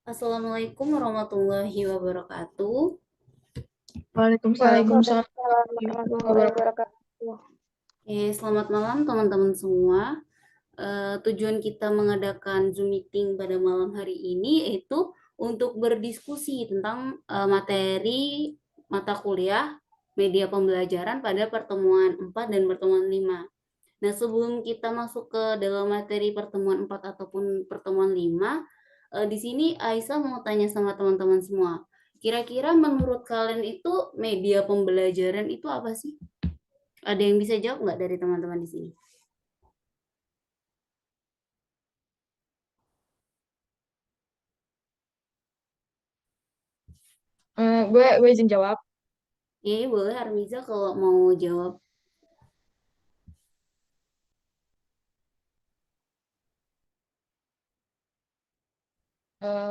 Assalamualaikum warahmatullahi wabarakatuh. Waalaikumsalam Waalaikumsalam warahmatullahi warahmatullahi wabarakatuh. wabarakatuh. Selamat malam teman-teman semua. Tujuan kita mengadakan Zoom meeting pada malam hari ini yaitu untuk berdiskusi tentang materi mata kuliah media pembelajaran pada pertemuan 4 dan pertemuan 5. Nah, sebelum kita masuk ke dalam materi pertemuan 4 ataupun pertemuan 5, di sini Aisyah mau tanya sama teman-teman semua. Kira-kira menurut kalian itu media pembelajaran itu apa sih? Ada yang bisa jawab nggak dari teman-teman di sini? Gue izin jawab. Boleh Armiza kalau mau jawab.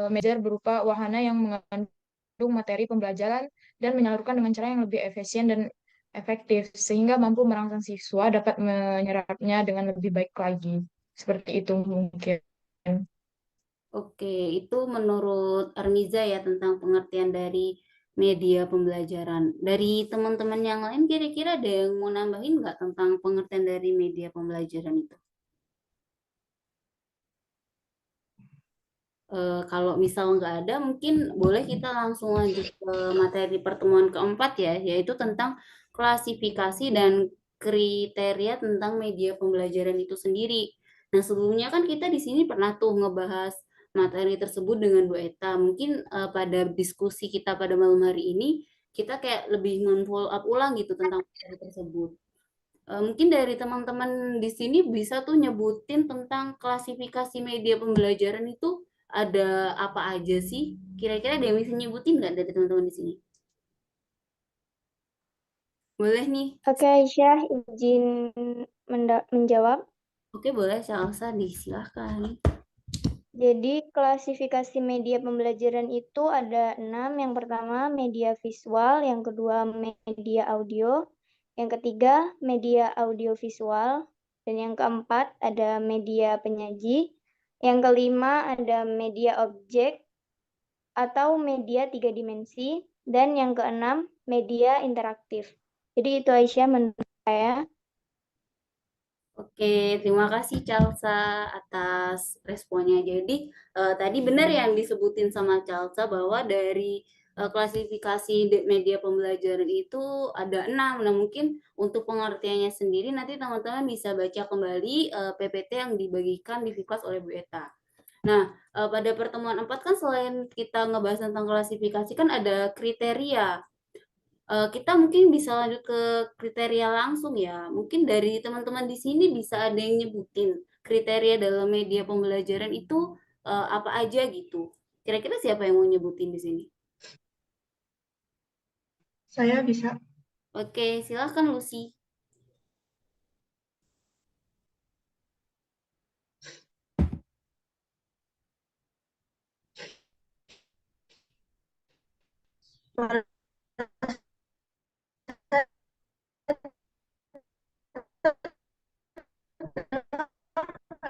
Media berupa wahana yang mengandung materi pembelajaran dan menyalurkan dengan cara yang lebih efisien dan efektif, sehingga mampu merangsang siswa dapat menyerapnya dengan lebih baik lagi. Seperti itu mungkin. Oke, itu menurut Armiza ya tentang pengertian dari media pembelajaran. Dari teman-teman yang lain kira-kira ada yang mau nambahin nggak tentang pengertian dari media pembelajaran itu? Kalau misal nggak ada, mungkin boleh kita langsung lanjut ke materi pertemuan keempat ya, yaitu tentang klasifikasi dan kriteria tentang media pembelajaran itu sendiri. Nah, sebelumnya kan kita di sini pernah tuh ngebahas materi tersebut dengan Bu Eta. Mungkin pada diskusi kita pada malam hari ini, kita kayak lebih men-follow up ulang gitu tentang materi tersebut. Mungkin dari teman-teman di sini bisa tuh nyebutin tentang klasifikasi media pembelajaran itu ada apa aja sih? Kira-kira ada yang bisa nyebutin nggak dari teman-teman di sini? Boleh nih. Oke, Aisyah izin menjawab. Oke, boleh. Salsa disilahkan. Jadi, klasifikasi media pembelajaran itu ada 6. Yang pertama, media visual. Yang kedua, media audio. Yang ketiga, media audiovisual. Dan yang keempat, ada media penyaji. Yang kelima, ada media objek atau media 3 dimensi. Dan yang keenam, media interaktif. Jadi itu Aisyah menurut saya. Oke, terima kasih Calsa atas responnya. Jadi tadi benar yang disebutin sama Calsa bahwa dari klasifikasi media pembelajaran itu ada 6. Nah, mungkin untuk pengertiannya sendiri nanti teman-teman bisa baca kembali PPT yang dibagikan di Vklas oleh Bu Eta. Nah, pada pertemuan 4 kan selain kita ngebahas tentang klasifikasi kan ada kriteria. Kita mungkin bisa lanjut ke kriteria langsung ya. Mungkin dari teman-teman di sini bisa ada yang nyebutin kriteria dalam media pembelajaran itu apa aja gitu. Kira-kira siapa yang mau nyebutin di sini? Saya bisa. Oke, silahkan Lucy.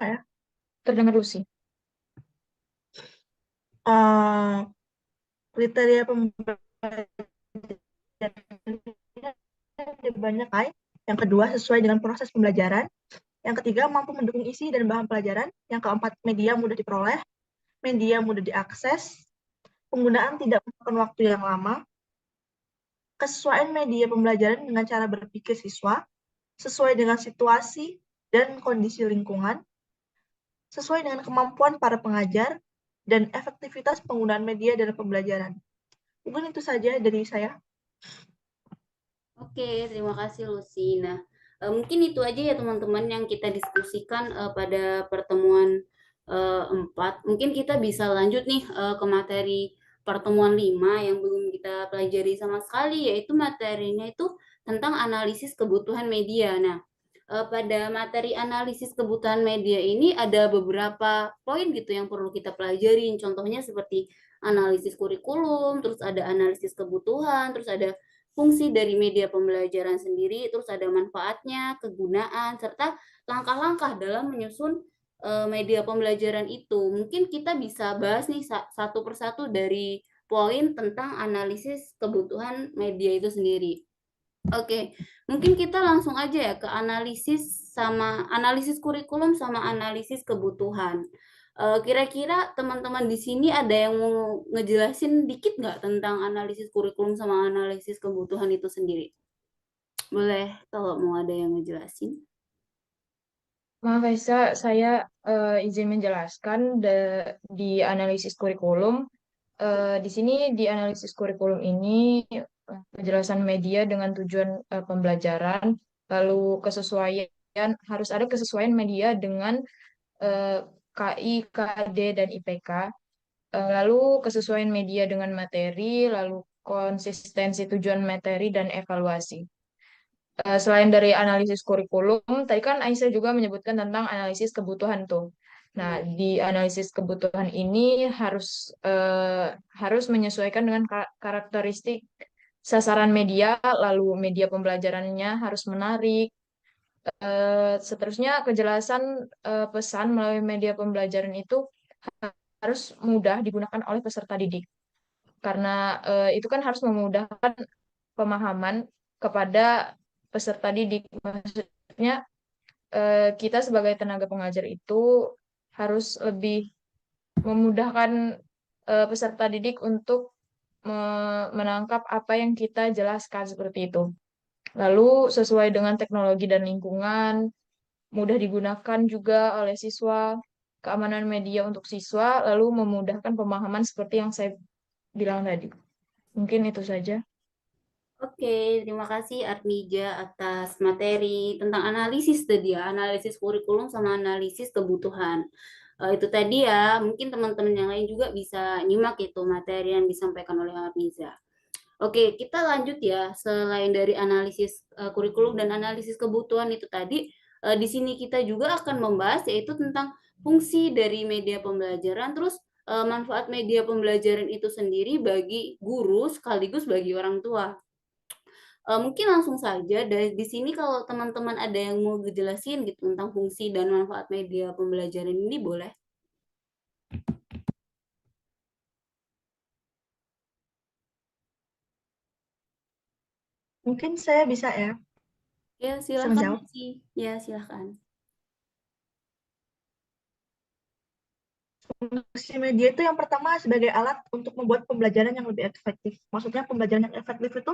Ya. Terdengar Lucy. Kriteria pembelajaran ada banyak, Kai. Yang kedua, sesuai dengan proses pembelajaran. Yang ketiga, mampu mendukung isi dan bahan pelajaran. Yang keempat, media mudah diperoleh, media mudah diakses, penggunaan tidak memakan waktu yang lama, kesesuaian media pembelajaran dengan cara berpikir siswa, sesuai dengan situasi dan kondisi lingkungan, sesuai dengan kemampuan para pengajar, dan efektivitas penggunaan media dalam pembelajaran. Mungkin itu saja dari saya. Oke, terima kasih Lucy. Nah, mungkin itu aja ya teman-teman yang kita diskusikan pada pertemuan 4. Mungkin kita bisa lanjut nih ke materi pertemuan 5 yang belum kita pelajari sama sekali, yaitu materinya itu tentang analisis kebutuhan media. Nah, pada materi analisis kebutuhan media ini ada beberapa poin gitu yang perlu kita pelajarin. Contohnya seperti analisis kurikulum, terus ada analisis kebutuhan, terus ada fungsi dari media pembelajaran sendiri, terus ada manfaatnya, kegunaan, serta langkah-langkah dalam menyusun media pembelajaran itu. Mungkin kita bisa bahas nih satu persatu dari poin tentang analisis kebutuhan media itu sendiri. Oke, mungkin kita langsung aja ya ke analisis kurikulum sama analisis kebutuhan. Kira-kira teman-teman di sini ada yang mau ngejelasin dikit nggak tentang analisis kurikulum sama analisis kebutuhan itu sendiri? Boleh kalau mau ada yang ngejelasin. Maaf Esa, saya izin menjelaskan di analisis kurikulum. Di sini di analisis kurikulum ini penjelasan media dengan tujuan pembelajaran, lalu kesesuaian harus ada kesesuaian media dengan eh, KI, KD dan IPK, lalu kesesuaian media dengan materi, lalu konsistensi tujuan materi dan evaluasi. Selain dari analisis kurikulum, tadi kan Aisyah juga menyebutkan tentang analisis kebutuhan tuh. Nah, di analisis kebutuhan ini harus menyesuaikan dengan karakteristik sasaran media, lalu media pembelajarannya harus menarik. Seterusnya, kejelasan pesan melalui media pembelajaran itu harus mudah digunakan oleh peserta didik. Karena itu kan harus memudahkan pemahaman kepada peserta didik. Maksudnya kita sebagai tenaga pengajar itu harus lebih memudahkan peserta didik untuk menangkap apa yang kita jelaskan seperti itu. Lalu sesuai dengan teknologi dan lingkungan, mudah digunakan juga oleh siswa, keamanan media untuk siswa, lalu memudahkan pemahaman seperti yang saya bilang tadi. Mungkin itu saja. Oke, terima kasih Arnija atas materi tentang analisis tadi ya, analisis kurikulum sama analisis kebutuhan. Itu tadi ya, mungkin teman-teman yang lain juga bisa nyimak itu materi yang disampaikan oleh Arniza. Oke, kita lanjut ya. Selain dari analisis kurikulum dan analisis kebutuhan itu tadi, di sini kita juga akan membahas yaitu tentang fungsi dari media pembelajaran, terus manfaat media pembelajaran itu sendiri bagi guru sekaligus bagi orang tua. Mungkin langsung saja dari di sini kalau teman-teman ada yang mau ngejelasin gitu tentang fungsi dan manfaat media pembelajaran ini boleh. Mungkin saya bisa ya, Ya, bisa silakan menjawab. sih. Ya, silakan. Fungsi media itu yang pertama sebagai alat untuk membuat pembelajaran yang lebih efektif. Maksudnya pembelajaran yang efektif itu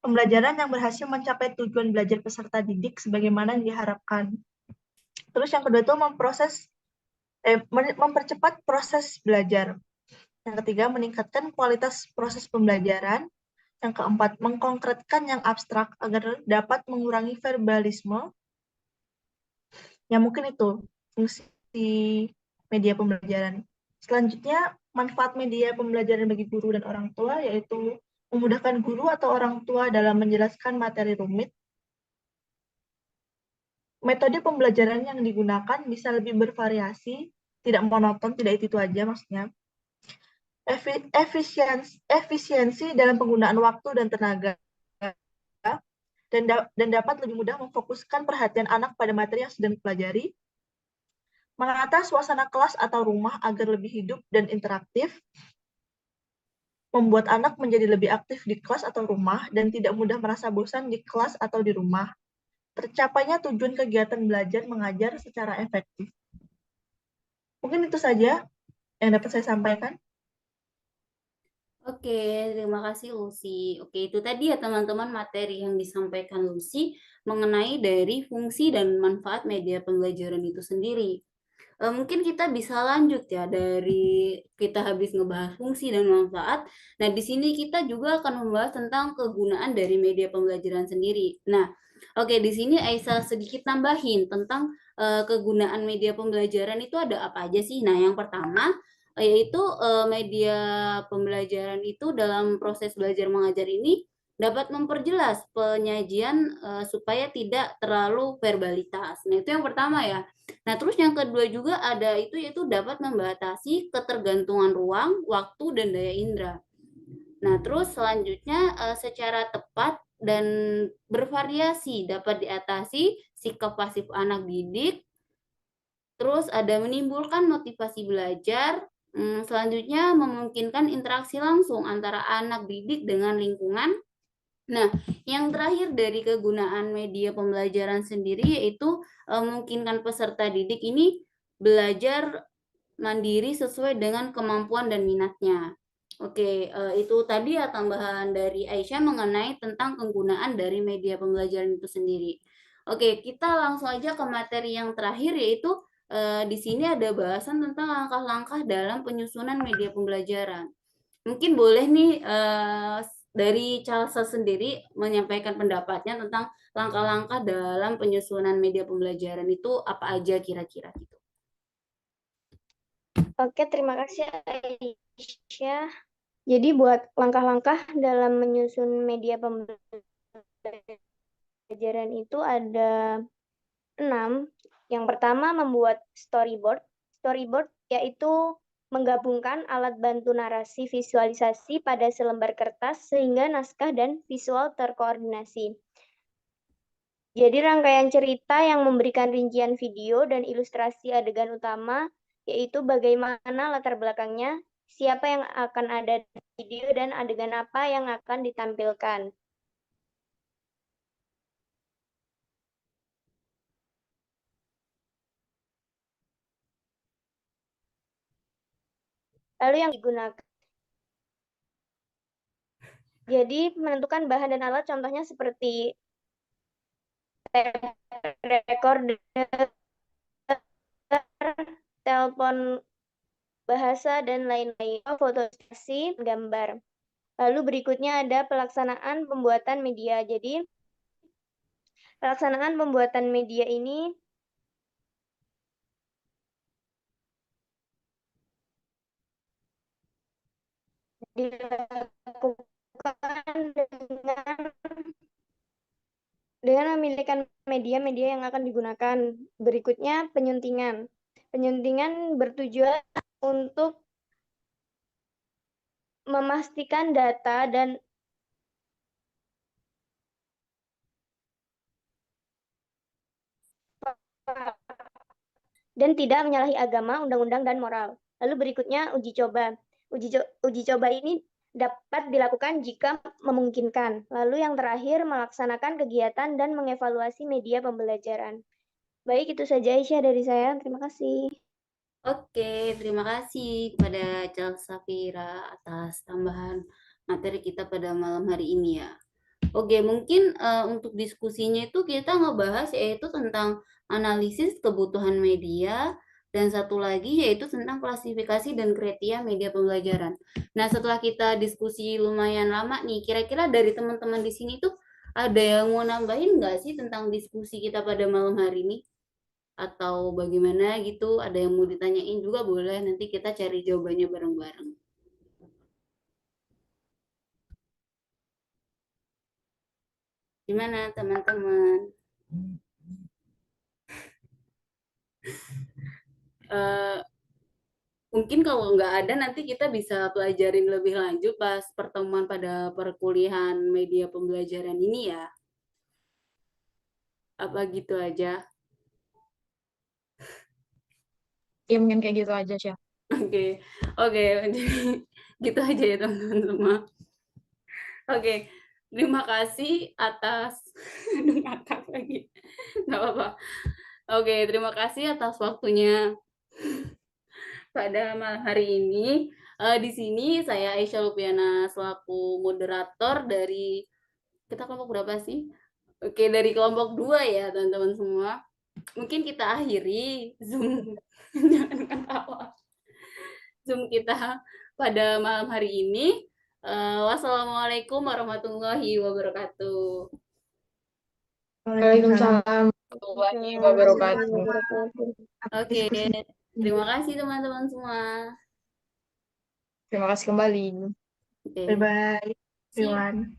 pembelajaran yang berhasil mencapai tujuan belajar peserta didik sebagaimana yang diharapkan. Terus yang kedua itu mempercepat proses belajar. Yang ketiga, meningkatkan kualitas proses pembelajaran. Yang keempat, mengkonkretkan yang abstrak agar dapat mengurangi verbalisme. Ya mungkin itu fungsi media pembelajaran. Selanjutnya, manfaat media pembelajaran bagi guru dan orang tua yaitu memudahkan guru atau orang tua dalam menjelaskan materi rumit. Metode pembelajaran yang digunakan bisa lebih bervariasi, tidak monoton, tidak itu aja maksudnya. Efisiensi dalam penggunaan waktu dan tenaga, dan dapat lebih mudah memfokuskan perhatian anak pada materi yang sedang dipelajari, menata suasana kelas atau rumah agar lebih hidup dan interaktif, membuat anak menjadi lebih aktif di kelas atau rumah dan tidak mudah merasa bosan di kelas atau di rumah, tercapainya tujuan kegiatan belajar mengajar secara efektif. Mungkin itu saja yang dapat saya sampaikan. Oke, terima kasih Lucy. Oke, itu tadi ya teman-teman materi yang disampaikan Lucy mengenai dari fungsi dan manfaat media pembelajaran itu sendiri. Mungkin kita bisa lanjut ya dari kita habis ngebahas fungsi dan manfaat. Nah, di sini kita juga akan membahas tentang kegunaan dari media pembelajaran sendiri. Nah, oke, di sini Aisyah sedikit nambahin tentang kegunaan media pembelajaran itu ada apa aja sih? Nah, yang pertama yaitu media pembelajaran itu dalam proses belajar mengajar ini dapat memperjelas penyajian supaya tidak terlalu verbalitas. Nah, itu yang pertama ya. Nah, terus yang kedua juga ada itu yaitu dapat membatasi ketergantungan ruang, waktu, dan daya indera. Nah, terus selanjutnya secara tepat dan bervariasi dapat diatasi sikap pasif anak didik Terus ada menimbulkan motivasi belajar. Selanjutnya memungkinkan interaksi langsung antara anak didik dengan lingkungan. Nah, yang terakhir dari kegunaan media pembelajaran sendiri yaitu memungkinkan peserta didik ini belajar mandiri sesuai dengan kemampuan dan minatnya. Oke, itu tadi ya tambahan dari Aisyah mengenai tentang penggunaan dari media pembelajaran itu sendiri. Oke, kita langsung aja ke materi yang terakhir yaitu di sini ada bahasan tentang langkah-langkah dalam penyusunan media pembelajaran. Mungkin boleh nih dari Calsa sendiri menyampaikan pendapatnya tentang langkah-langkah dalam penyusunan media pembelajaran itu apa aja kira-kira gitu. Oke, terima kasih Aisyah. Jadi buat langkah-langkah dalam menyusun media pembelajaran itu ada 6. Yang pertama membuat storyboard. Storyboard yaitu menggabungkan alat bantu narasi visualisasi pada selembar kertas sehingga naskah dan visual terkoordinasi. Jadi rangkaian cerita yang memberikan rincian video dan ilustrasi adegan utama, yaitu bagaimana latar belakangnya, siapa yang akan ada di video, dan adegan apa yang akan ditampilkan. Lalu yang digunakan. Jadi menentukan bahan dan alat contohnya seperti recorder, telepon bahasa, dan lain-lain, foto gambar. Lalu berikutnya ada pelaksanaan pembuatan media. Jadi pelaksanaan pembuatan media ini dilakukan dengan memilihkan media-media yang akan digunakan. Berikutnya penyuntingan. Penyuntingan bertujuan untuk memastikan data dan tidak menyalahi agama, undang-undang, dan moral. Lalu berikutnya uji coba. Uji coba ini dapat dilakukan jika memungkinkan. Lalu yang terakhir melaksanakan kegiatan dan mengevaluasi media pembelajaran. Baik, itu saja Aisyah dari saya. Terima kasih. Oke, terima kasih kepada Cal Safira atas tambahan materi kita pada malam hari ini ya. Oke, mungkin untuk diskusinya itu kita ngebahas yaitu tentang analisis kebutuhan media dan satu lagi yaitu tentang klasifikasi dan kriteria media pembelajaran. Nah, setelah kita diskusi lumayan lama nih, kira-kira dari teman-teman di sini tuh ada yang mau nambahin nggak sih tentang diskusi kita pada malam hari ini? Atau bagaimana gitu? Ada yang mau ditanyain juga boleh, nanti kita cari jawabannya bareng-bareng. Gimana teman-teman? Eh, Mungkin kalau nggak ada nanti kita bisa pelajarin lebih lanjut pas pertemuan pada perkuliahan media pembelajaran ini ya. Apa gitu aja? Ya mungkin kayak gitu aja, Syah. Oke, oke, jadi gitu aja ya teman-teman semua. Oke, terima kasih atas aduh ngakak lagi, nggak apa-apa. Oke, terima kasih atas waktunya pada malam hari ini. Di sini saya Aisyah Lupiana selaku moderator dari kita kelompok berapa sih? Oke, dari kelompok 2 ya teman-teman semua. Mungkin kita akhiri Zoom jangan ketawa. Zoom kita pada malam hari ini. Wassalamualaikum warahmatullahi wabarakatuh. Waalaikumsalam warahmatullahi wabarakatuh. Oke, terima kasih teman-teman semua. Terima kasih kembali. Oke, Bye-bye, see you. everyone.